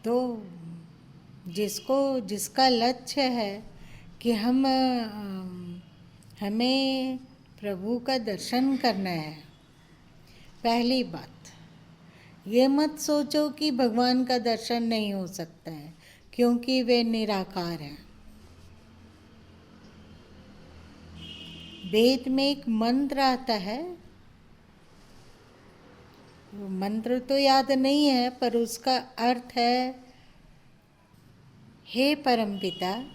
तो जिसका लक्ष्य है कि हमें प्रभु का दर्शन करना है, पहली बात ये मत सोचो कि भगवान का दर्शन नहीं हो सकता है, क्योंकि वे निराकार हैं। वेद में एक मंत्र आता है, वो मंत्र तो याद नहीं है, पर उसका अर्थ है, हे परमपिता,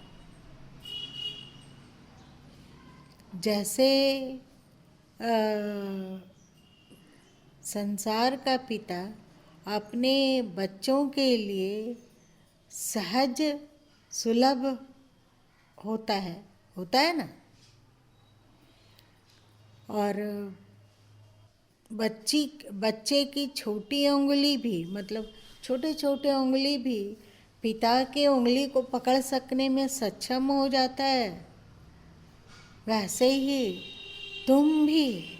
जैसे संसार का पिता अपने बच्चों के लिए सहज सुलभ होता है ना, और बच्चे की छोटी उंगली भी, मतलब छोटे छोटे उंगली भी पिता के उंगली को पकड़ सकने में सक्षम हो जाता है, वैसे ही तुम भी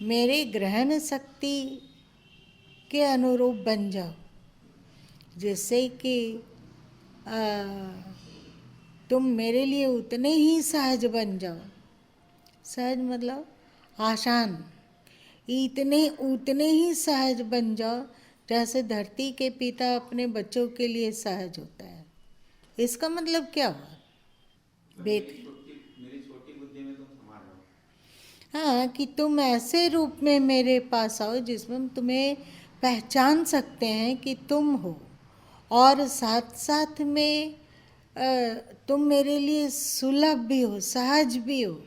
मेरे ग्रहण शक्ति के अनुरूप बन जाओ, जिससे कि तुम मेरे लिए उतने ही सहज बन जाओ। सहज मतलब आसान, उतने ही सहज बन जाओ जैसे धरती के पिता अपने बच्चों के लिए सहज होता है। इसका मतलब क्या हुआ? मेरी छोटी बुद्धि में तुम समा जाओ। हाँ, कि तुम ऐसे रूप में मेरे पास आओ जिसमें हम तुम्हें पहचान सकते हैं कि तुम हो, और साथ साथ में तुम मेरे लिए सुलभ भी हो, सहज भी हो।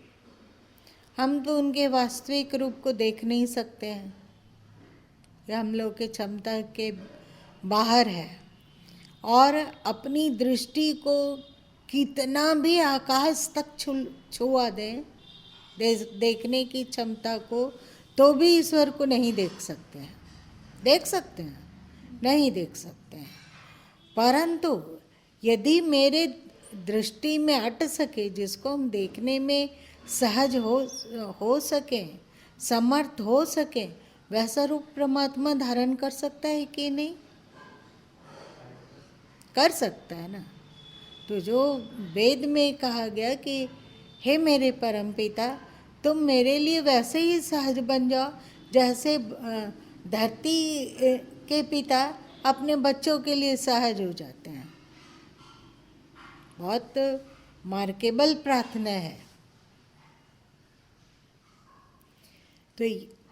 हम तो उनके वास्तविक रूप को देख नहीं सकते हैं, ये हम लोग के क्षमता के बाहर है, और अपनी दृष्टि को कितना भी आकाश तक छुआ दें, देखने की क्षमता को, तो भी ईश्वर को नहीं देख सकते हैं। देख सकते हैं? नहीं देख सकते हैं। परंतु यदि मेरे दृष्टि में अट सके, जिसको हम देखने में सहज हो सके, समर्थ हो सके, वैसा रूप परमात्मा धारण कर सकता है कि नहीं? कर सकता है ना। तो जो वेद में कहा गया कि हे मेरे परमपिता, तुम मेरे लिए वैसे ही सहज बन जाओ जैसे धरती के पिता अपने बच्चों के लिए सहज हो जाते हैं। बहुत मार्केबल प्रार्थना है। तो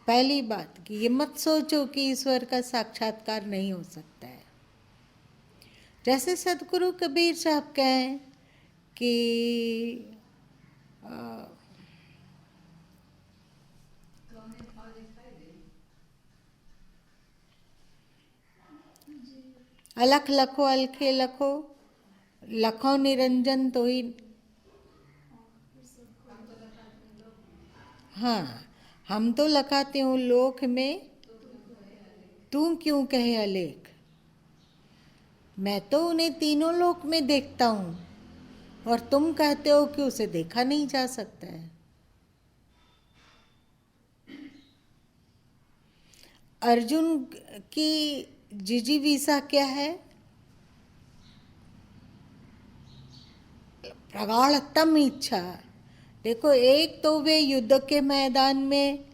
पहली बात कि ये मत सोचो कि ईश्वर का साक्षात्कार नहीं हो सकता है। जैसे सदगुरु कबीर साहब कहें कि अलख लखो अलखे लखो, लखो निरंजन तो ही। हाँ, हम तो लखाते हूँ लोक में, तू क्यों कहे अलेख। मैं तो उन्हें तीनों लोक में देखता हूँ, और तुम कहते हो कि उसे देखा नहीं जा सकता है। अर्जुन की जिजीविषा क्या है? प्रगाढ़तम इच्छा। देखो, एक तो वे युद्ध के मैदान में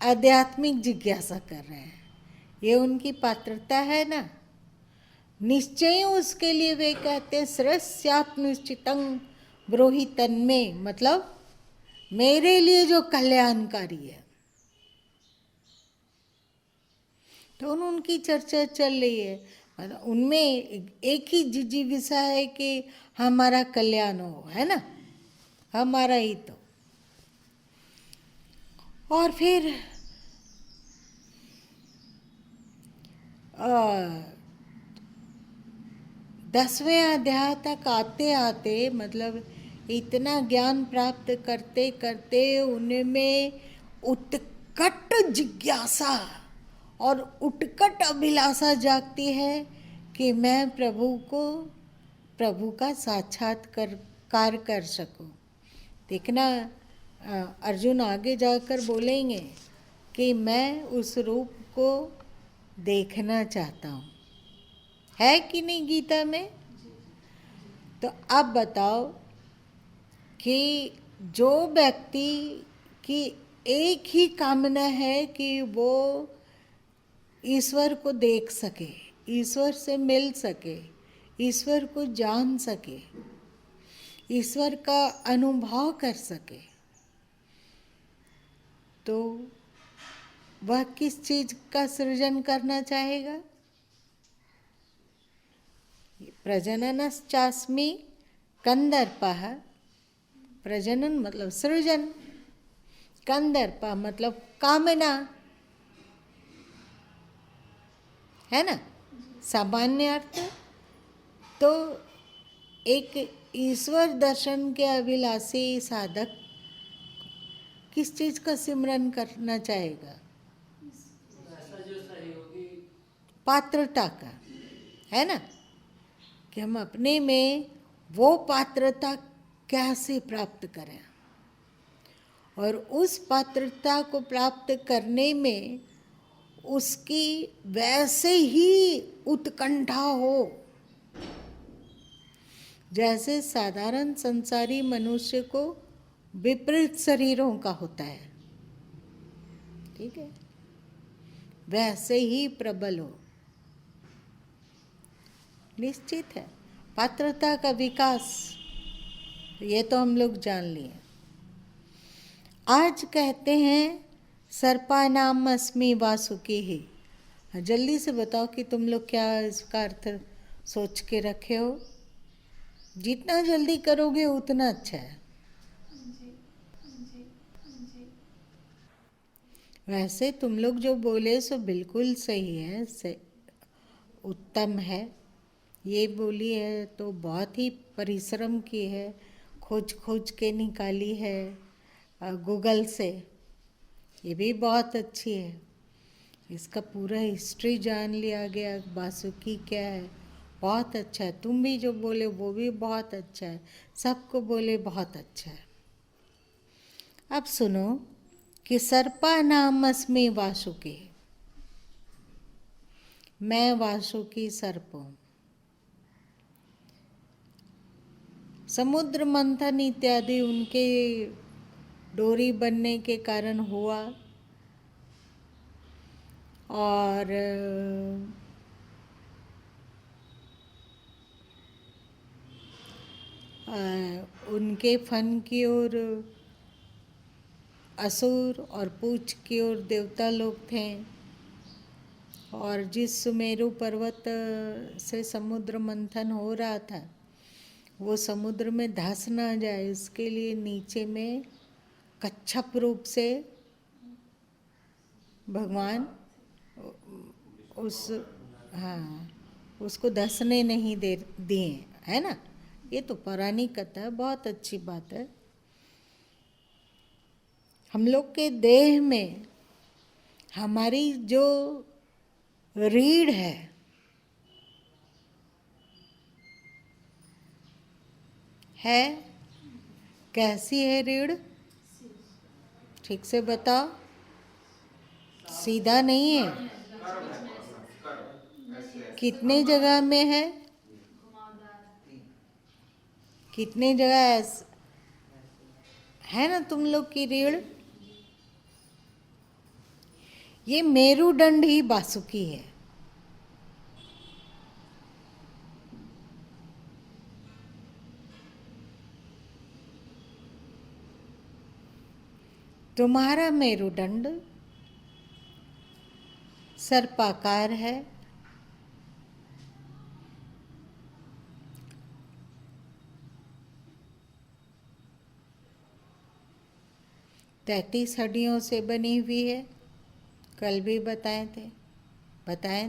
आध्यात्मिक जिज्ञासा कर रहे हैं, ये उनकी पात्रता है ना। निश्चय उसके लिए वे कहते श्रेष्ठ्यात्मनिश्चितं ब्रूहि तन्मे, मतलब मेरे लिए जो कल्याणकारी है। तो उनकी चर्चा चल रही है, मतलब उनमें एक ही जिजीविषा है कि हमारा कल्याण हो, है ना, हमारा ही तो। और फिर 10वें अध्याय तक आते आते, मतलब इतना ज्ञान प्राप्त करते करते उनमें उत्कट जिज्ञासा और उत्कट अभिलाषा जागती है कि मैं प्रभु का साक्षात्कार कर सकूं। देखना, अर्जुन आगे जाकर बोलेंगे कि मैं उस रूप को देखना चाहता हूँ। है कि नहीं गीता में? तो अब बताओ कि जो व्यक्ति की एक ही कामना है कि वो ईश्वर को देख सके, ईश्वर से मिल सके, ईश्वर को जान सके, ईश्वर का अनुभव कर सके, तो वह किस चीज का सृजन करना चाहेगा? प्रजननश्चास्मि कंदर्पः। प्रजनन मतलब सृजन, कंदर्प मतलब कामना, है ना सामान्य अर्थ। तो एक ईश्वर दर्शन के अभिलाषी साधक किस चीज का सिमरन करना चाहेगा? पात्रता का, है ना, कि हम अपने में वो पात्रता कैसे प्राप्त करें, और उस पात्रता को प्राप्त करने में उसकी वैसे ही उत्कंठा हो जैसे साधारण संसारी मनुष्य को विपरीत शरीरों का होता है, ठीक है, वैसे ही प्रबल हो। निश्चित है पात्रता का विकास, ये तो हम लोग जान लिए। आज कहते हैं सर्पानाम अस्मि वासुकी ही। जल्दी से बताओ कि तुम लोग क्या इसका अर्थ सोच के रखे हो। जितना जल्दी करोगे उतना अच्छा है। वैसे तुम लोग जो बोले सो बिल्कुल सही है, उत्तम है। ये बोली है तो बहुत ही परिश्रम की है, खोज खोज के निकाली है गूगल से, ये भी बहुत अच्छी है। इसका पूरा हिस्ट्री जान लिया गया, वासुकी क्या है, बहुत अच्छा है। तुम भी जो बोले वो भी बहुत अच्छा है, सबको बोले बहुत अच्छा है। अब सुनो कि सर्पा नाम अस्मि वासुकी, मैं वासुकी सर्प हूँ। समुद्र मंथन इत्यादि उनके डोरी बनने के कारण हुआ, और उनके फन की ओर असुर और पूछ की ओर देवता लोग थे। और जिस सुमेरु पर्वत से समुद्र मंथन हो रहा था वो समुद्र में धंस ना जाए इसके लिए नीचे में कच्छप रूप से भगवान उस, हाँ, उसको धंसने नहीं दे दिए, है ना। ये तो पौराणिक कथा है, बहुत अच्छी बात है। हम लोग के देह में हमारी जो रीढ़ है कैसी है रीढ़? ठीक से बताओ। सीधा नहीं है, कितने जगह में है, कितने जगह है ना तुम लोग की रीढ़? ये मेरुदंड ही वासुकी है। तुम्हारा मेरुदंड सर्पाकार है, तैतीस हड्डियों से बनी हुई है। कल भी बताए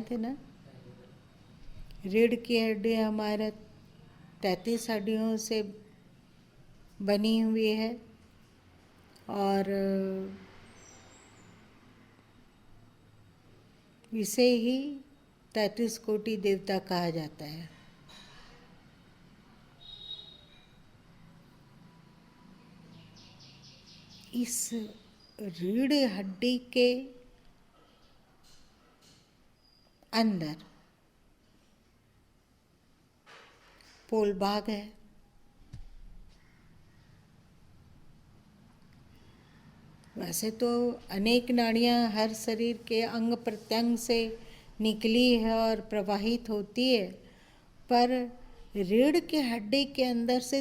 थे ना। रीढ़ की हड्डी हमारा 33 हड्डियों से बनी हुई है, और इसे ही 33 कोटि देवता कहा जाता है। इस रीढ़ हड्डी के अंदर पोल भाग है। वैसे तो अनेक नाड़ियाँ हर शरीर के अंग प्रत्यंग से निकली है और प्रवाहित होती है, पर रीढ़ के हड्डी के अंदर से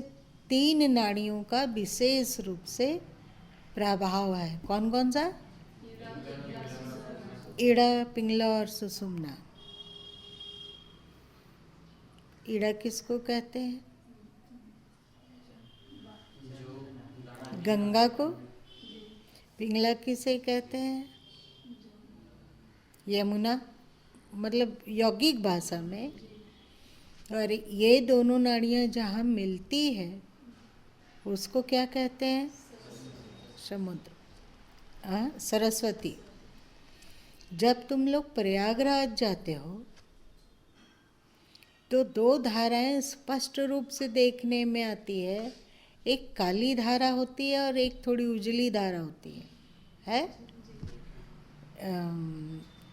3 नाड़ियों का विशेष रूप से प्रभाव है। कौन कौन सा? ईड़ा, पिंगला और सुषुम्ना। ईड़ा किसको कहते हैं? गंगा को। पिंगला किसे कहते हैं? यमुना, मतलब यौगिक भाषा में। और ये दोनों नाड़ियाँ जहाँ मिलती है उसको क्या कहते हैं? समुद्र। सरस्वती। जब तुम लोग प्रयागराज जाते हो तो 2 धाराएं स्पष्ट रूप से देखने में आती है। एक काली धारा होती है और एक थोड़ी उजली धारा होती है?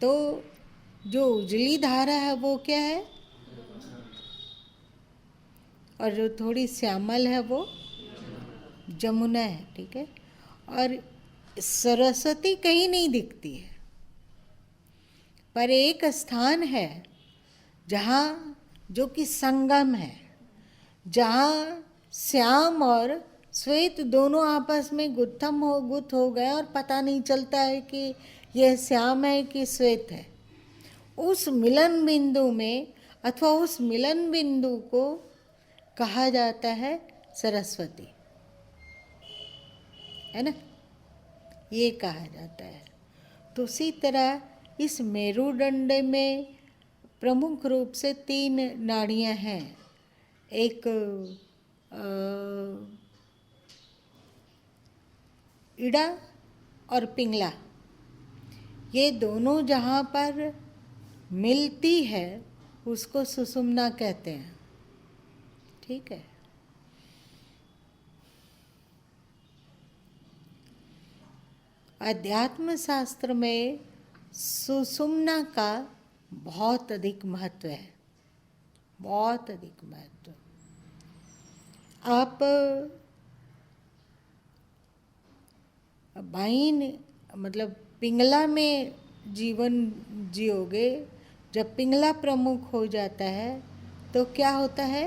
तो जो उजली धारा है वो क्या है, और जो थोड़ी श्यामल है वो जमुना है। ठीक है। और सरस्वती कहीं नहीं दिखती है, पर एक स्थान है जहाँ, जो कि संगम है, जहाँ श्याम और श्वेत दोनों आपस में गुत्थ हो गए और पता नहीं चलता है कि यह श्याम है कि श्वेत है। उस मिलन बिंदु में, अथवा उस मिलन बिंदु को कहा जाता है सरस्वती, है ना? ये कहा जाता है। तो उसी तरह इस मेरुदंड में प्रमुख रूप से 3 नाड़ियाँ हैं। एक ईड़ा और पिंगला, ये दोनों जहाँ पर मिलती है उसको सुषुम्ना कहते हैं। ठीक है। अध्यात्म शास्त्र में सुषुम्ना का बहुत अधिक महत्व है, बहुत अधिक महत्व। आप बाइन, मतलब पिंगला में जीवन जियोगे, जब पिंगला प्रमुख हो जाता है तो क्या होता है?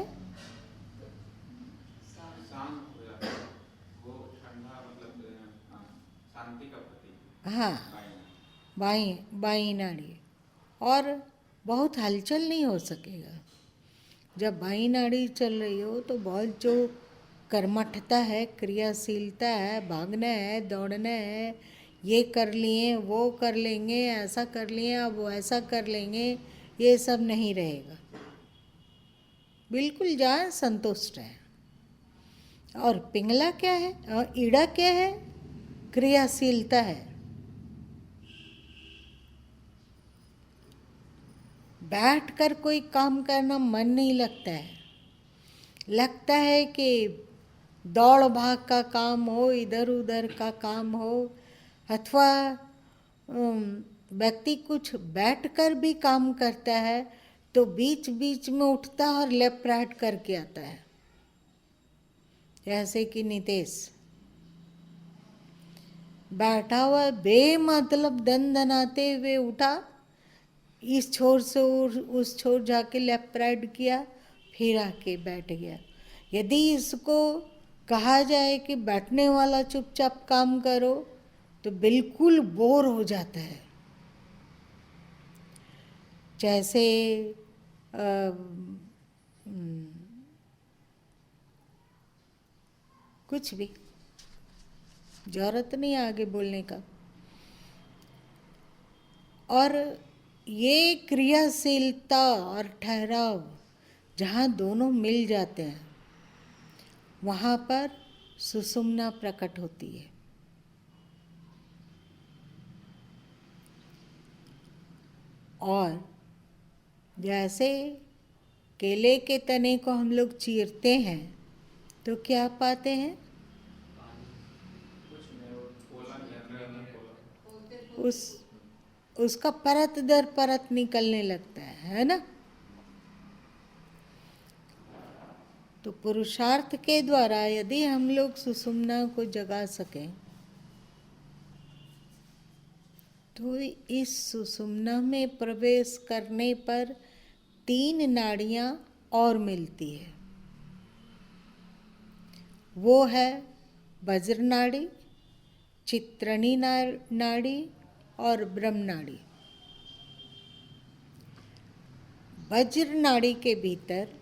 शांत हो जाता है, वो ठंडा, मतलब शांति का प्रतीक। हाँ, बाई नाड़ी। और बहुत हलचल नहीं हो सकेगा। जब बाई नाड़ी चल रही हो तो बहुत जो कर्मठता है, क्रियाशीलता है, भागना है, दौड़ना है, ये कर लिए, वो कर लेंगे, ऐसा कर लिए, अब वो ऐसा कर लेंगे, ये सब नहीं रहेगा। बिल्कुल जाए संतुष्ट है। और पिंगला क्या है, और ईड़ा क्या है? क्रियाशीलता है। बैठ कर कोई काम करना मन नहीं लगता है। लगता है कि दौड़ भाग का काम हो, इधर उधर का काम हो, अथवा व्यक्ति कुछ बैठकर भी काम करता है तो बीच बीच में उठता और लेफ्ट राइट करके आता है। जैसे कि नितेश बैठा हुआ बेमतलब दनाते हुए उठा, इस छोर से उस छोर जाके लेफ्ट राइट किया, फिर आके बैठ गया। यदि इसको कहा जाए कि बैठने वाला चुपचाप काम करो तो बिल्कुल बोर हो जाता है। जैसे कुछ भी जरूरत नहीं आगे बोलने का। और ये क्रियाशीलता और ठहराव जहाँ दोनों मिल जाते हैं वहाँ पर सुषुम्ना प्रकट होती है। और जैसे केले के तने को हम लोग चीरते हैं तो क्या पाते हैं? उसका परत दर परत निकलने लगता है ना? तो पुरुषार्थ के द्वारा यदि हम लोग सुषुम्ना को जगा सकें तो इस सुषुम्ना में प्रवेश करने पर 3 नाड़ियां और मिलती है। वो है वज्र नाड़ी, चित्रणी नाड़ी और ब्रह्म नाड़ी। वज्र नाड़ी के भीतर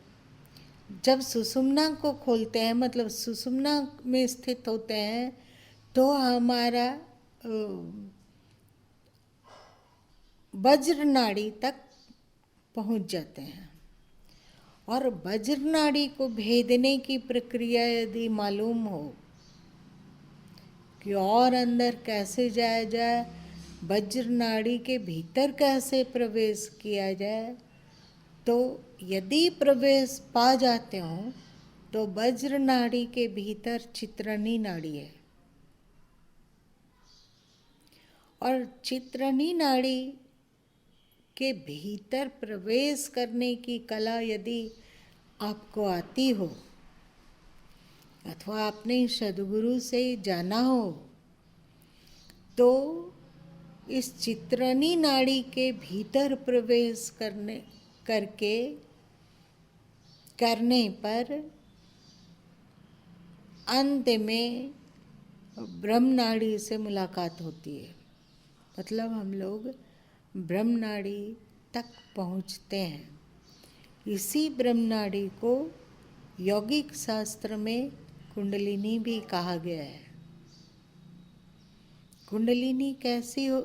जब सुषुम्ना को खोलते हैं, मतलब सुषुम्ना में स्थित होते हैं, तो हमारा वज्र नाड़ी तक पहुंच जाते हैं। और वज्र नाड़ी को भेदने की प्रक्रिया यदि मालूम हो कि और अंदर कैसे जाया जाए, वज्र नाड़ी के भीतर कैसे प्रवेश किया जाए, तो यदि प्रवेश पा जाते हो तो वज्र नाड़ी के भीतर चित्रणी नाड़ी है। और चित्रणी नाड़ी के भीतर प्रवेश करने की कला यदि आपको आती हो अथवा आपने सद्गुरु से जाना हो तो इस चित्रणी नाड़ी के भीतर प्रवेश करने पर अंत में ब्रह्म नाड़ी से मुलाकात होती है। मतलब हम लोग ब्रह्म नाड़ी तक पहुँचते हैं। इसी ब्रह्म नाड़ी को यौगिक शास्त्र में कुंडलिनी भी कहा गया है। कुंडलिनी कैसी हो,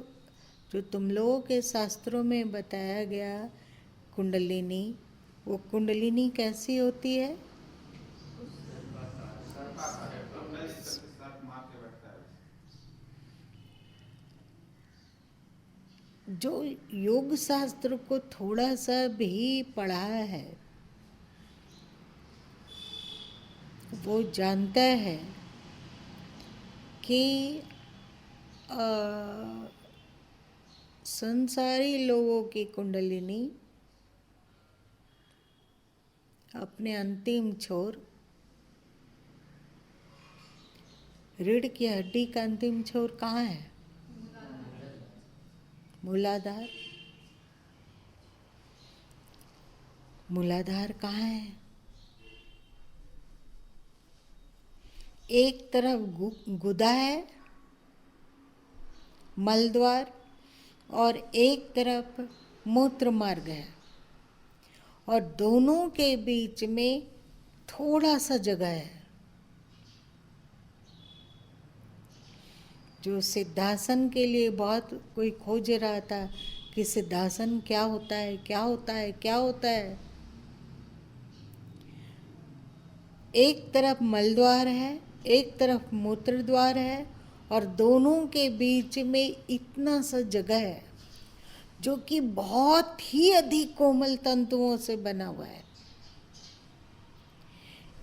जो तुम लोगों के शास्त्रों में बताया गया कुंडलिनी, वो कुंडलिनी कैसी होती है? जो योग शास्त्र को थोड़ा सा भी पढ़ा है वो जानता है कि संसारी लोगों की कुंडलिनी अपने अंतिम छोर, रीढ़ की हड्डी का अंतिम छोर कहाँ है? मूलाधार। मूलाधार कहाँ है? एक तरफ गुदा है, मलद्वार, और एक तरफ मूत्र मार्ग है, और दोनों के बीच में थोड़ा सा जगह है। जो सिद्धासन के लिए बहुत कोई खोज रहा था कि सिद्धासन क्या होता है, क्या होता है, क्या होता है। एक तरफ मलद्वार है, एक तरफ मूत्र द्वार है, और दोनों के बीच में इतना सा जगह है जो कि बहुत ही अधिक कोमल तंतुओं से बना हुआ है।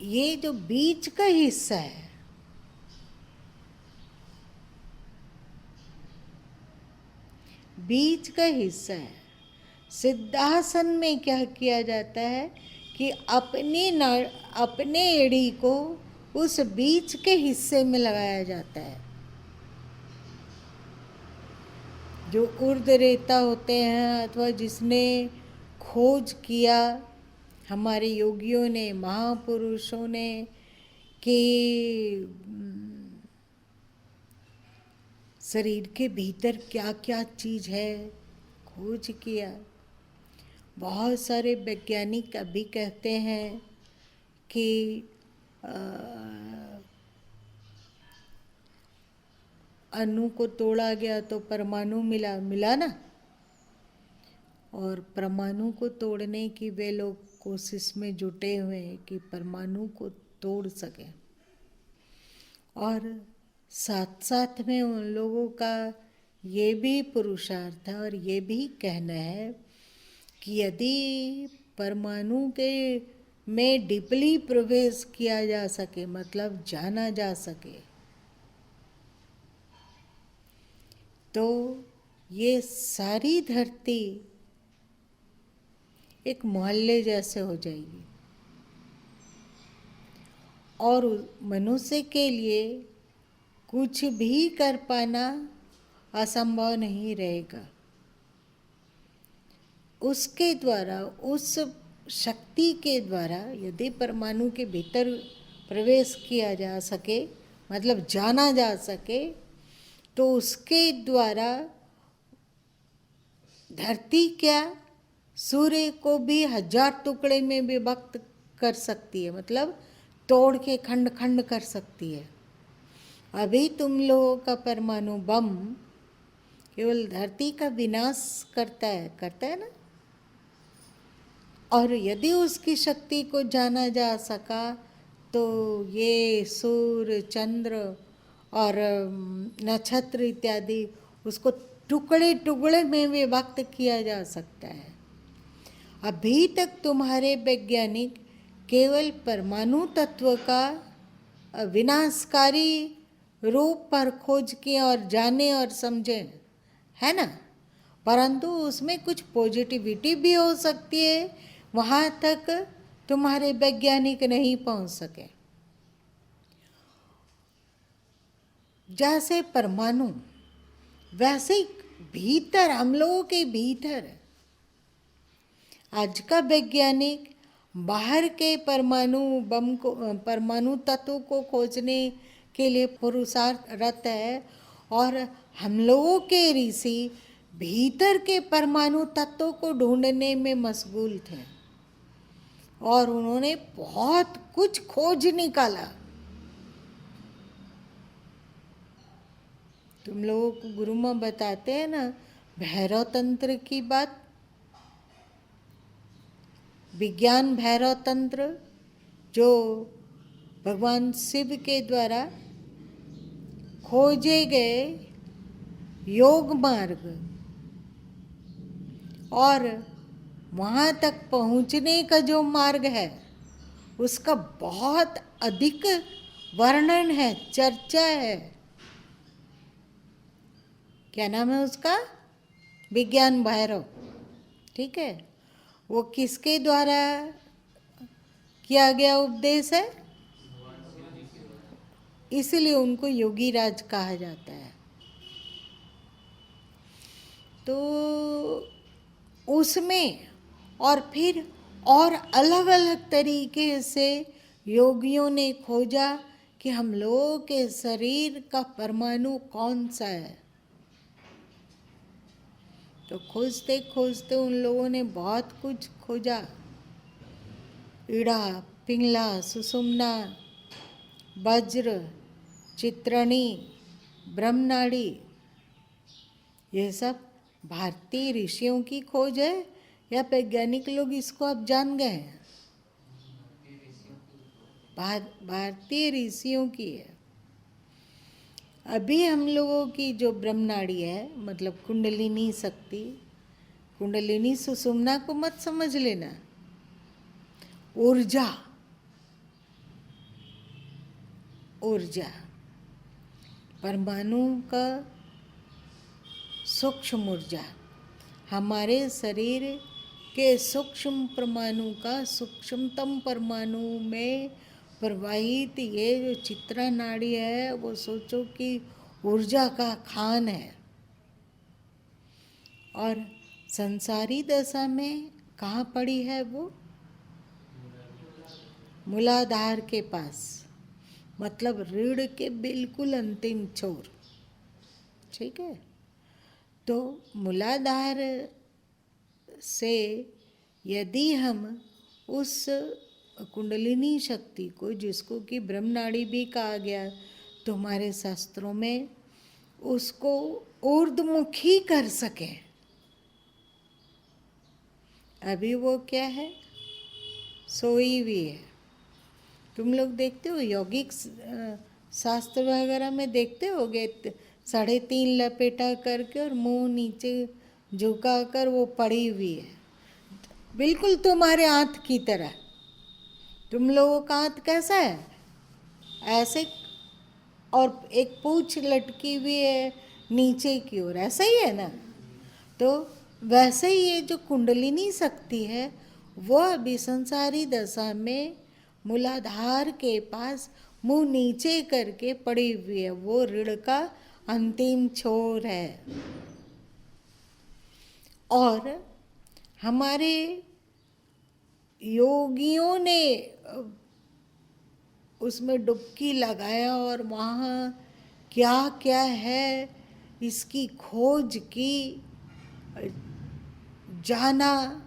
ये जो बीच का हिस्सा है, बीच का हिस्सा है, सिद्धासन में क्या किया जाता है कि अपने एड़ी को उस बीच के हिस्से में लगाया जाता है। जो उर्द रेता होते हैं अथवा जिसने खोज किया हमारे योगियों ने, महापुरुषों ने, कि शरीर के भीतर क्या क्या चीज़ है, खोज किया। बहुत सारे वैज्ञानिक अभी कहते हैं कि अणु को तोड़ा गया तो परमाणु मिला ना, और परमाणु को तोड़ने की वे लोग कोशिश में जुटे हुए हैं कि परमाणु को तोड़ सकें। और साथ साथ में उन लोगों का ये भी पुरुषार्थ है और ये भी कहना है कि यदि परमाणु के में डीपली प्रवेश किया जा सके, मतलब जाना जा सके, तो ये सारी धरती एक मोहल्ले जैसे हो जाएगी। और मनुष्य के लिए कुछ भी कर पाना असंभव नहीं रहेगा। उसके द्वारा, उस शक्ति के द्वारा यदि परमाणु के भीतर प्रवेश किया जा सके, मतलब जाना जा सके, तो उसके द्वारा धरती क्या, सूर्य को भी 1000 टुकड़े में विभक्त कर सकती है, मतलब तोड़ के खंड खंड कर सकती है। अभी तुम लोगों का परमाणु बम केवल धरती का विनाश करता है ना। और यदि उसकी शक्ति को जाना जा सका तो ये सूर्य, चंद्र और नक्षत्र इत्यादि उसको टुकड़े टुकड़े में विभक्त किया जा सकता है। अभी तक तुम्हारे वैज्ञानिक केवल परमाणु तत्व का विनाशकारी रूप पर खोज किए और जाने और समझे, है ना, परंतु उसमें कुछ पॉजिटिविटी भी हो सकती है, वहाँ तक तुम्हारे वैज्ञानिक नहीं पहुँच सके। जैसे परमाणु, वैसे भीतर, हम लोगों के भीतर आज का वैज्ञानिक बाहर के परमाणु बम को, परमाणु तत्व को खोजने के लिए पुरुषार्थरत है, और हम लोगों के ऋषि भीतर के परमाणु तत्वों को ढूंढने में मशगूल थे और उन्होंने बहुत कुछ खोज निकाला। तुम लोगों को गुरु माँ बताते हैं ना भैरव तंत्र की बात, विज्ञान भैरव तंत्र, जो भगवान शिव के द्वारा खोजे गए योग मार्ग और वहाँ तक पहुँचने का जो मार्ग है उसका बहुत अधिक वर्णन है, चर्चा है। क्या नाम है उसका? विज्ञान भैरव। ठीक है, वो किसके द्वारा किया गया उपदेश है? इसलिए उनको योगी राज कहा जाता है। तो उसमें और फिर और अलग अलग तरीके से योगियों ने खोजा कि हम लोगों के शरीर का परमाणु कौन सा है। तो खोजते खोजते उन लोगों ने बहुत कुछ खोजा, ईड़ा, पिंगला, सुषुम्ना, वज्र, चित्रणी, ब्रह्मनाड़ी, ये सब भारतीय ऋषियों की खोज है या वैज्ञानिक लोग इसको अब जान गए हैं? भारतीय ऋषियों की है। अभी हम लोगों की जो ब्रह्मनाड़ी है, मतलब कुंडलिनी शक्ति, कुंडलिनी सुषुम्ना को मत समझ लेना, ऊर्जा, ऊर्जा परमाणु का सूक्ष्म ऊर्जा, हमारे शरीर के सूक्ष्म परमाणु का सूक्ष्मतम परमाणु में प्रवाहित ये जो चित्रा नाड़ी है, वो सोचो कि ऊर्जा का खान है। और संसारी दशा में कहाँ पड़ी है वो? मूलाधार के पास, मतलब रीढ़ के बिल्कुल अंतिम छोर। ठीक है, तो मूलाधार से यदि हम उस कुंडलिनी शक्ति को, जिसको कि ब्रह्मनाड़ी भी कहा गया तो हमारे शास्त्रों में, उसको ऊर्ध्वमुखी कर सकें। अभी वो क्या है? सोई हुई है। तुम लोग देखते हो यौगिक शास्त्र वगैरह में देखते होगे, 3.5 लपेटा करके और मुंह नीचे झुका कर वो पड़ी हुई है, बिल्कुल तुम्हारे हाथ की तरह। तुम लोगों का हाथ कैसा है? ऐसे, और एक पूंछ लटकी हुई है नीचे की ओर, ऐसा ही है ना। तो वैसे ही ये जो कुंडलिनी शक्ति है वो अभी संसारी दशा में मूलाधार के पास मुंह नीचे करके पड़ी हुई है, वो रीढ़ का अंतिम छोर है। और हमारे योगियों ने उसमें डुबकी लगाया और वहाँ क्या क्या है इसकी खोज की, जाना,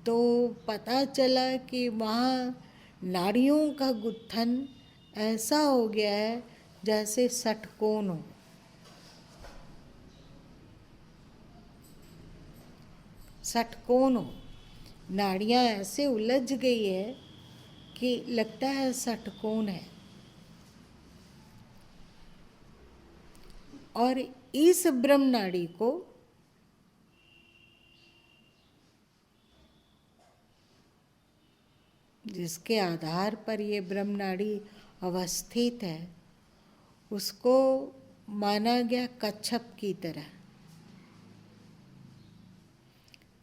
तो पता चला कि वहाँ नाड़ियों का गुत्थन ऐसा हो गया है जैसे षटकोण हो। षटकोण हो, नाड़ियाँ ऐसे उलझ गई है कि लगता है षटकोण है। और इस ब्रह्म नाड़ी को जिसके आधार पर ये ब्रह्म नाड़ी अवस्थित है, उसको माना गया कच्छप की तरह।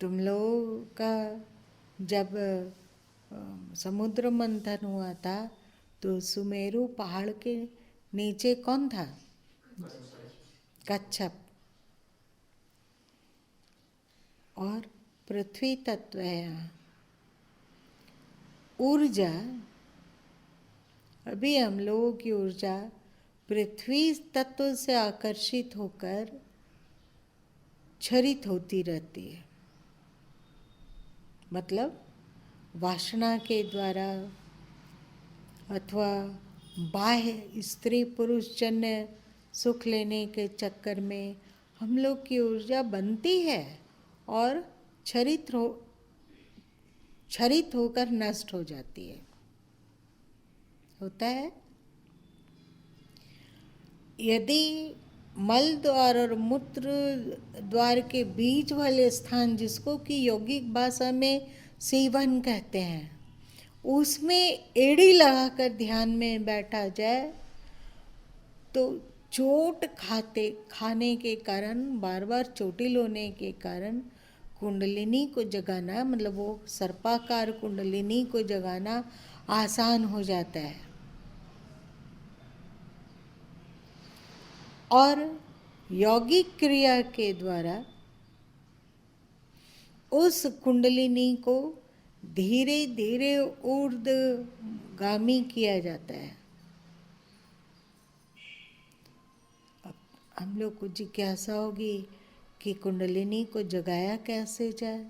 तुम लोगों का जब समुद्र मंथन हुआ था तो सुमेरु पहाड़ के नीचे कौन था? कच्छप। और पृथ्वी तत्व है यहाँ। ऊर्जा, अभी हम लोगों की ऊर्जा पृथ्वी तत्व से आकर्षित होकर क्षरित होती रहती है। मतलब वासना के द्वारा अथवा बाह्य स्त्री पुरुष जन्य सुख लेने के चक्कर में हम लोग की ऊर्जा बनती है और क्षरित होकर नष्ट हो जाती है। होता है। यदि मल द्वार और मूत्र द्वार के बीच वाले स्थान, जिसको कि यौगिक भाषा में सीवन कहते हैं, उसमें एड़ी लगाकर ध्यान में बैठा जाए तो चोट खाने के कारण, बार बार चोटिल होने के कारण कुंडलिनी को जगाना, मतलब वो सर्पाकार कुंडलिनी को जगाना आसान हो जाता है। और यौगिक क्रिया के द्वारा उस कुंडलिनी को धीरे धीरे ऊर्ध्वगामी किया जाता है। अब हम लोग को जिज्ञासा होगी कि कुंडलिनी को जगाया कैसे जाए।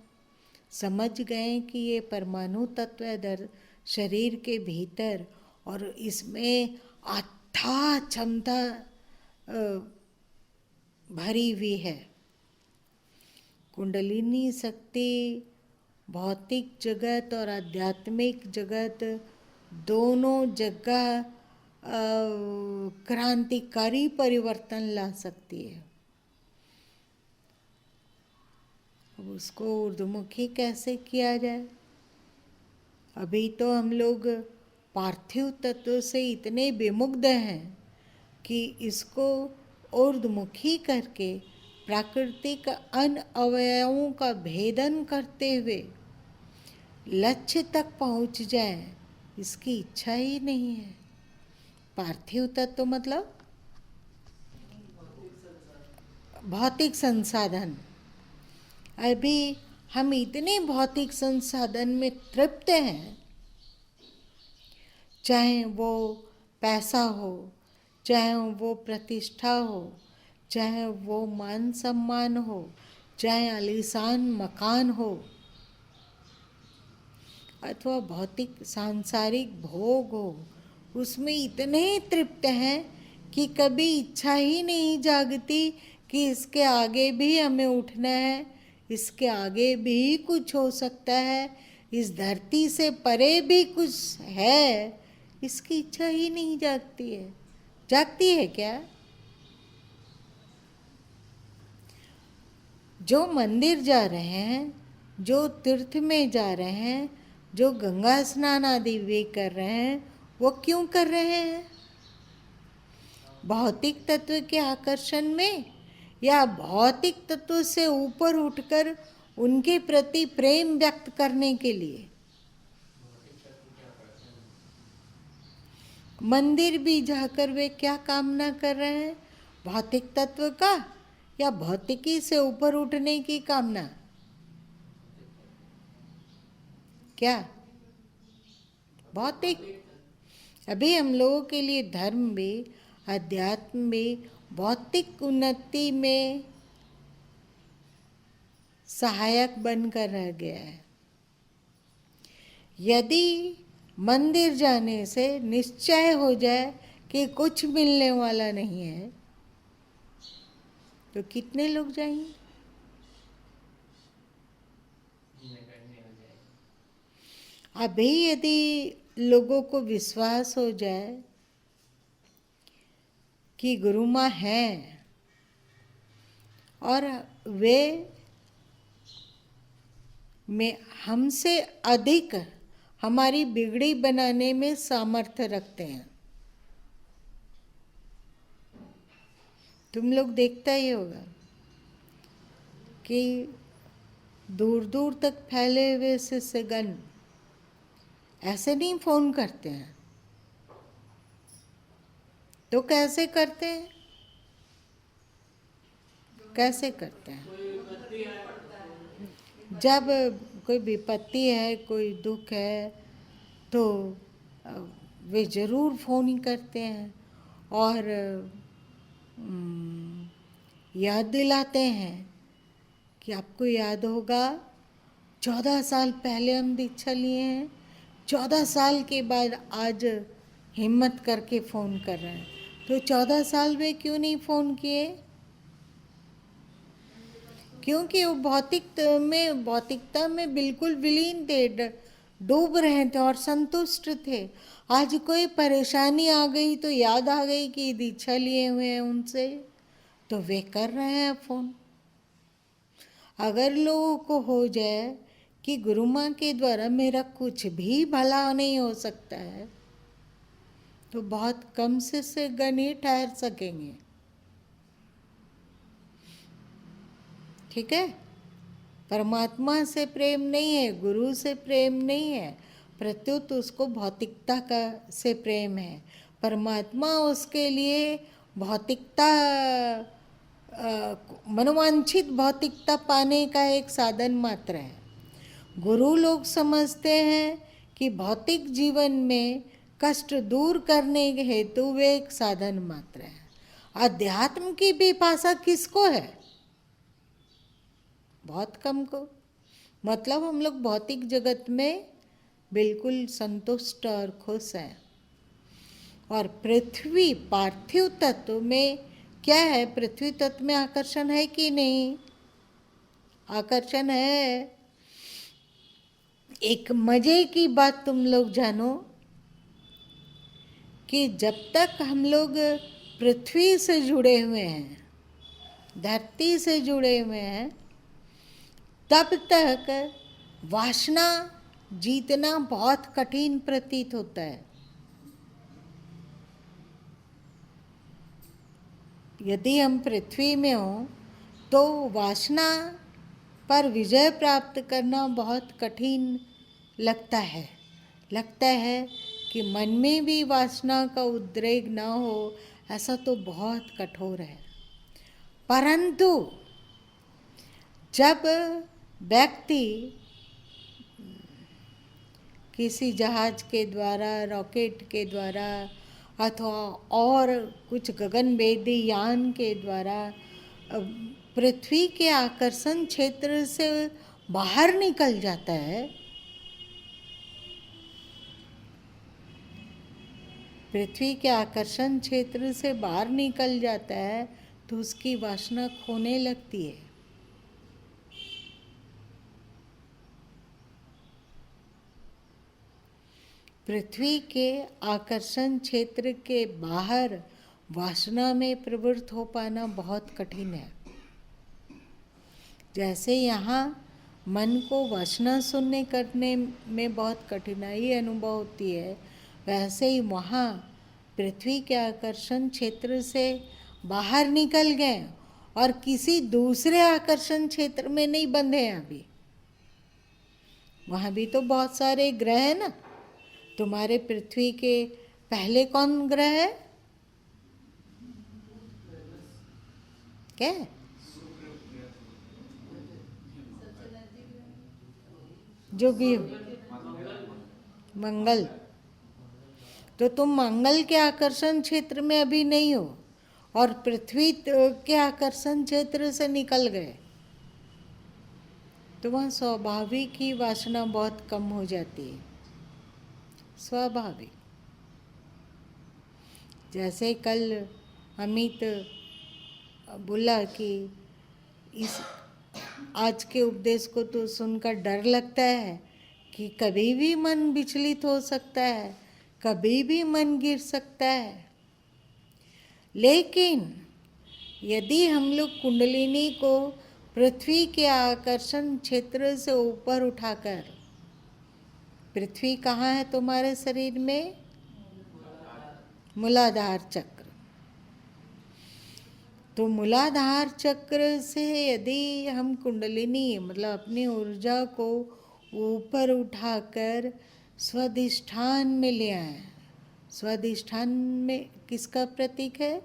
समझ गए कि ये परमाणु तत्व है शरीर के भीतर और इसमें अथाह क्षमता भरी हुई है। कुंडलिनी शक्ति भौतिक जगत और आध्यात्मिक जगत दोनों जगह क्रांतिकारी परिवर्तन ला सकती है। अब उसको ऊर्ध्वमुखी कैसे किया जाए? अभी तो हम लोग पार्थिव तत्व से इतने विमुग्ध हैं कि इसको ऊर्ध्वमुखी करके प्राकृतिक अन्य अवयवों का भेदन करते हुए लक्ष्य तक पहुंच जाए, इसकी इच्छा ही नहीं है। पार्थिव तत्व मतलब भौतिक संसाधन। अभी हम इतने भौतिक संसाधन में तृप्त हैं, चाहे वो पैसा हो, चाहे वो प्रतिष्ठा हो, चाहे वो मान सम्मान हो, चाहे आलीशान मकान हो, अथवा भौतिक सांसारिक भोग हो, उसमें इतने तृप्त हैं कि कभी इच्छा ही नहीं जागती कि इसके आगे भी हमें उठना है, इसके आगे भी कुछ हो सकता है, इस धरती से परे भी कुछ है, इसकी इच्छा ही नहीं जागती है। जागती है क्या? जो मंदिर जा रहे हैं, जो तीर्थ में जा रहे हैं, जो गंगा स्नान आदि वे कर रहे हैं, वो क्यों कर रहे हैं? भौतिक तत्व के आकर्षण में, या भौतिक तत्व से ऊपर उठकर उनके प्रति प्रेम व्यक्त करने के लिए। मंदिर भी जाकर वे क्या कामना कर रहे हैं? भौतिक तत्व का या भौतिकी से ऊपर उठने की कामना? क्या भौतिक? अभी हम लोगों के लिए धर्म भी, अध्यात्म भी भौतिक उन्नति में सहायक बनकर रह गया है। यदि मंदिर जाने से निश्चय हो जाए कि कुछ मिलने वाला नहीं है, तो कितने लोग जाएंगे? अभी यदि लोगों को विश्वास हो जाए कि गुरु माँ हैं और वे में हमसे अधिक हमारी बिगड़ी बनाने में सामर्थ्य रखते हैं। तुम लोग देखता ही होगा कि दूर दूर तक फैले हुए शिष्यगण ऐसे नहीं फोन करते हैं, तो कैसे करते हैं? कैसे करते हैं? जब कोई विपत्ति है, कोई दुख है, तो वे ज़रूर फ़ोन ही करते हैं और याद दिलाते हैं कि आपको याद होगा 14 साल पहले हम दीक्षा लिए हैं, 14 साल के बाद आज हिम्मत करके फ़ोन कर रहे हैं। तो 14 साल में क्यों नहीं फ़ोन किए? क्योंकि वो भौतिकता में बिल्कुल विलीन थे, डूब रहे थे और संतुष्ट थे। आज कोई परेशानी आ गई तो याद आ गई कि दीक्षा लिए हुए हैं उनसे, तो वे कर रहे हैं फ़ोन। अगर लोगों को हो जाए कि गुरु माँ के द्वारा मेरा कुछ भी भला नहीं हो सकता है, तो बहुत कम से गण ही ठहर सकेंगे। ठीक है? परमात्मा से प्रेम नहीं है, गुरु से प्रेम नहीं है, प्रत्युत उसको भौतिकता का से प्रेम है। परमात्मा उसके लिए भौतिकता, मनोवांछित भौतिकता पाने का एक साधन मात्र है। गुरु लोग समझते हैं कि भौतिक जीवन में कष्ट दूर करने के हेतु वे एक साधन मात्र है। अध्यात्म की पिपासा किसको है? बहुत कम को। मतलब हम लोग भौतिक जगत में बिल्कुल संतुष्ट और खुश हैं। और पृथ्वी पार्थिव तत्व में क्या है? पृथ्वी तत्व में आकर्षण है कि नहीं? आकर्षण है। एक मजे की बात तुम लोग जानो कि जब तक हम लोग पृथ्वी से जुड़े हुए हैं, धरती से जुड़े हुए हैं, तब तक वासना जीतना बहुत कठिन प्रतीत होता है। यदि हम पृथ्वी में हों तो वासना पर विजय प्राप्त करना बहुत कठिन लगता है। लगता है कि मन में भी वासना का उद्रेक ना हो, ऐसा तो बहुत कठोर है। परंतु जब व्यक्ति किसी जहाज के द्वारा, रॉकेट के द्वारा अथवा और कुछ गगनभेदी यान के द्वारा पृथ्वी के आकर्षण क्षेत्र से बाहर निकल जाता है, पृथ्वी के आकर्षण क्षेत्र से बाहर निकल जाता है, तो उसकी वासना खोने लगती है। पृथ्वी के आकर्षण क्षेत्र के बाहर वासना में प्रवृत्त हो पाना बहुत कठिन है। जैसे यहाँ मन को वासना शून्य करने में बहुत कठिनाई अनुभव होती है, वैसे ही वहाँ पृथ्वी के आकर्षण क्षेत्र से बाहर निकल गए और किसी दूसरे आकर्षण क्षेत्र में नहीं बंधे हैं अभी। वहाँ भी तो बहुत सारे ग्रह हैं ना। तुम्हारे पृथ्वी के पहले कौन ग्रह है? क्या है? जो भी हो, मंगल। तो तुम मंगल के आकर्षण क्षेत्र में अभी नहीं हो और पृथ्वी के आकर्षण क्षेत्र से निकल गए, तो वहाँ स्वाभाविक ही वासना बहुत कम हो जाती है। स्वाभाविक। जैसे कल अमित बोला कि इस आज के उपदेश को तो सुनकर डर लगता है कि कभी भी मन विचलित हो सकता है, कभी भी मन गिर सकता है। लेकिन यदि हम लोग कुंडलिनी को पृथ्वी के आकर्षण क्षेत्र से ऊपर उठाकर, पृथ्वी कहाँ है तुम्हारे शरीर में? मूलाधार चक्र। तो मूलाधार चक्र से यदि हम कुंडलिनी मतलब अपनी ऊर्जा को ऊपर उठाकर स्वाधिष्ठान में ले आए। स्वाधिष्ठान में किसका प्रतीक है?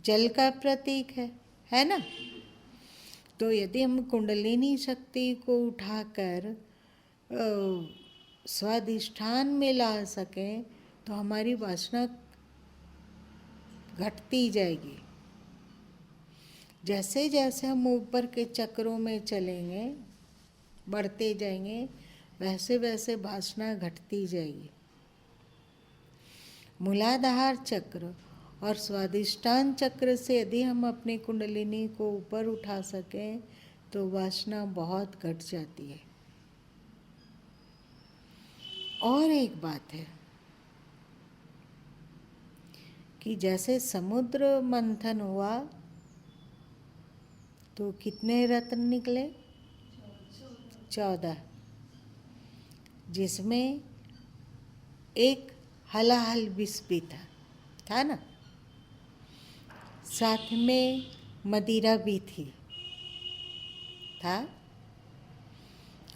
जल का प्रतीक है ना। तो यदि हम कुंडलिनी शक्ति को उठाकर स्वाधिष्ठान में ला सकें तो हमारी वासना घटती जाएगी। जैसे जैसे हम ऊपर के चक्रों में चलेंगे, बढ़ते जाएंगे, वैसे वैसे वासना घटती जाएगी। मूलाधार चक्र और स्वाधिष्ठान चक्र से यदि हम अपनी कुंडलिनी को ऊपर उठा सकें तो वासना बहुत घट जाती है। और एक बात है कि जैसे समुद्र मंथन हुआ तो कितने रत्न निकले? 14, जिसमें एक हलाहल विष भी था ना। साथ में मदिरा भी था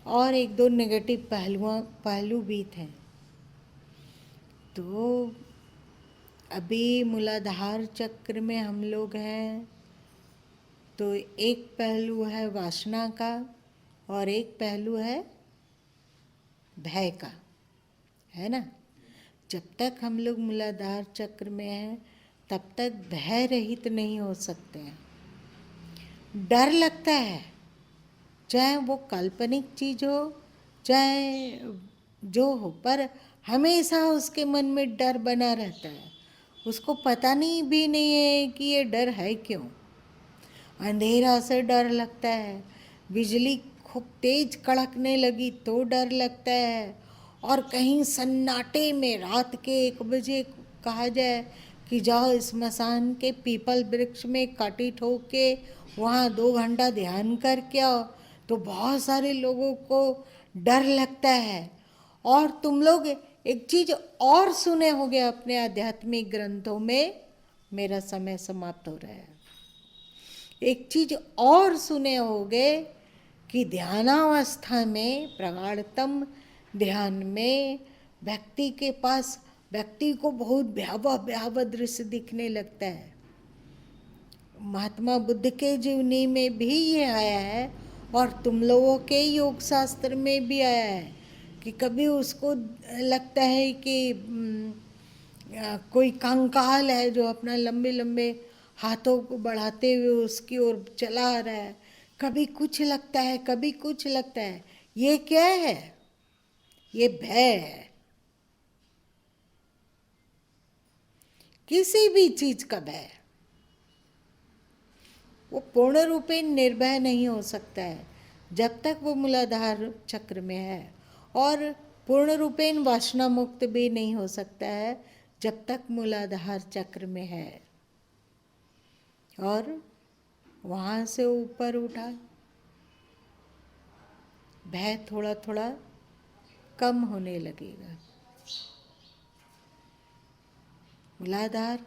और एक दो नेगेटिव पहलू भी थे। तो अभी मूलाधार चक्र में हम लोग हैं तो एक पहलू है वासना का और एक पहलू है भय का, है ना। जब तक हम लोग मूलाधार चक्र में हैं तब तक भय रहित नहीं हो सकते हैं। डर लगता है, चाहे वो काल्पनिक चीज हो चाहे जो हो, पर हमेशा उसके मन में डर बना रहता है। उसको पता नहीं भी नहीं है कि ये डर है क्यों। अंधेरा से डर लगता है, बिजली खूब तेज कड़कने लगी तो डर लगता है, और कहीं सन्नाटे में रात के 1 बजे कहा जाए कि जाओ स्मशान के पीपल वृक्ष में काटी ठोक के वहाँ 2 घंटा ध्यान करके आओ, तो बहुत सारे लोगों को डर लगता है। और तुम लोग एक चीज और सुने होंगे अपने आध्यात्मिक ग्रंथों में, मेरा समय समाप्त हो रहा है। एक चीज और सुने होंगे कि ध्यानावस्था में, प्रगाढ़तम ध्यान में व्यक्ति को बहुत भयावह दृश्य दिखने लगता है। महात्मा बुद्ध के जीवनी में भी ये आया है और तुम लोगों के योग शास्त्र में भी आया है कि कभी उसको लगता है कि कोई कंकाल है जो अपना लंबे लंबे हाथों को बढ़ाते हुए उसकी ओर चला आ रहा है। कभी कुछ लगता है, कभी कुछ लगता है। ये क्या है? ये भय है। किसी भी चीज का भय, वो पूर्ण रूपे निर्भय नहीं हो सकता है जब तक वो मूलाधार चक्र में है, और पूर्ण रूपेण वासना मुक्त भी नहीं हो सकता है जब तक मूलाधार चक्र में है। और वहाँ से ऊपर उठा, भय थोड़ा थोड़ा कम होने लगेगा। मूलाधार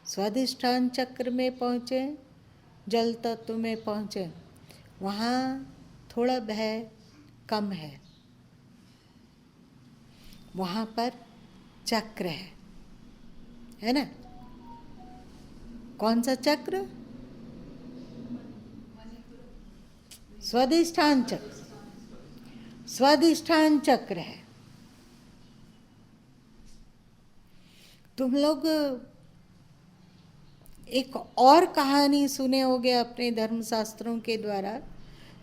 स्वाधिष्ठान चक्र में पहुँचे, जल तत्व में पहुँचे, वहाँ थोड़ा भय कम है, वहाँ पर चक्र है ना? कौन सा चक्र? स्वाधिष्ठान चक्र। स्वाधिष्ठान चक्र है। तुम लोग एक और कहानी सुने होगे अपने धर्मशास्त्रों के द्वारा,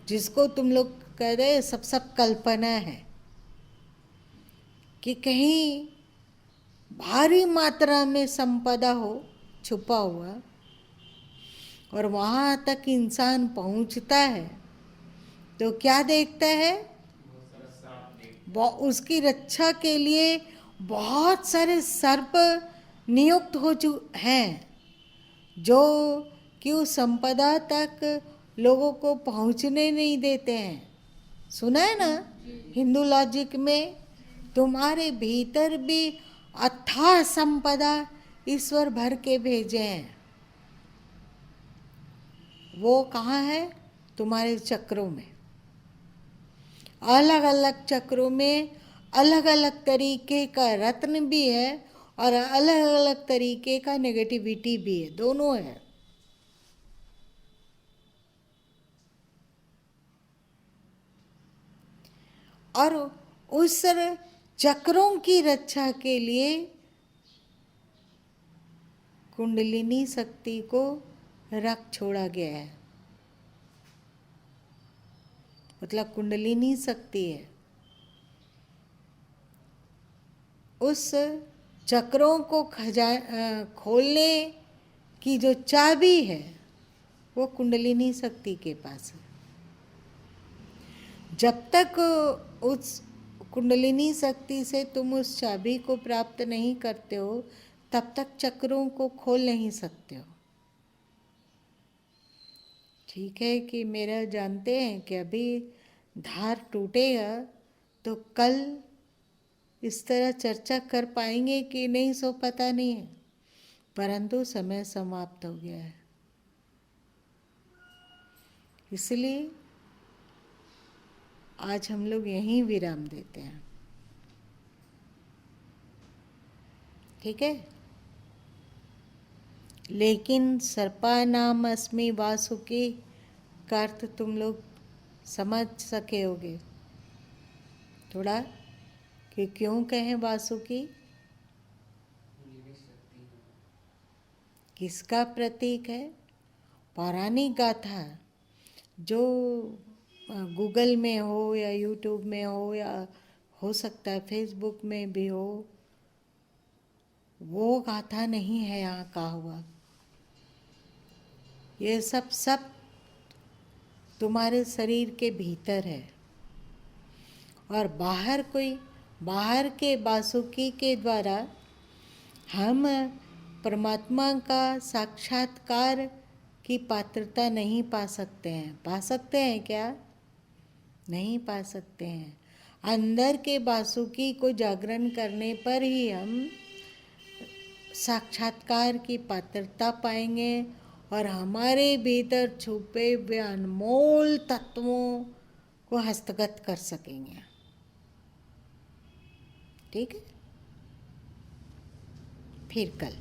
जिसको तुम लोग कह रहे सब कल्पना है, कि कहीं भारी मात्रा में संपदा हो छुपा हुआ, और वहाँ तक इंसान पहुँचता है तो क्या देखता है? उसकी रक्षा के लिए बहुत सारे सर्प नियुक्त हो हैं, जो कि उस संपदा तक लोगों को पहुंचने नहीं देते हैं। सुना है ना हिंदू लॉजिक में? तुम्हारे भीतर भी अथाह संपदा ईश्वर भर के भेजे हैं। वो कहाँ है? तुम्हारे चक्रों में। अलग अलग चक्रों में अलग अलग तरीके का रत्न भी है और अलग अलग तरीके का नेगेटिविटी भी है, दोनों है। और उस चक्रों की रक्षा के लिए कुंडलिनी शक्ति को रख छोड़ा गया है। मतलब कुंडलिनी शक्ति है, उस चक्रों को खोलने की जो चाबी है वो कुंडलिनी शक्ति के पास है। जब तक उस कुंडलिनी शक्ति से तुम उस चाबी को प्राप्त नहीं करते हो, तब तक चक्रों को खोल नहीं सकते हो। ठीक है कि मेरा जानते हैं कि अभी धार टूटेगा तो कल इस तरह चर्चा कर पाएंगे कि नहीं, सो पता नहीं है, परंतु समय समाप्त हो गया है। इसलिए आज हम लोग यहीं विराम देते हैं। ठीक है? लेकिन सर्पानाम अस्मि वासुकी का अर्थ तुम लोग समझ सके होगे थोड़ा, कि क्यों कहें वासुकी? किसका प्रतीक है? पौराणिक गाथा जो गूगल में हो या यूट्यूब में हो या हो सकता है फेसबुक में भी हो, वो गाथा नहीं है यहाँ का हुआ। ये सब तुम्हारे शरीर के भीतर है, और बाहर के वासुकी के द्वारा हम परमात्मा का साक्षात्कार की पात्रता नहीं पा सकते हैं। पा सकते हैं क्या? नहीं पा सकते हैं। अंदर के वासुकी को जागरण करने पर ही हम साक्षात्कार की पात्रता पाएंगे और हमारे भीतर छुपे हुए अनमोल तत्वों को हस्तगत कर सकेंगे। ठीक है? फिर कल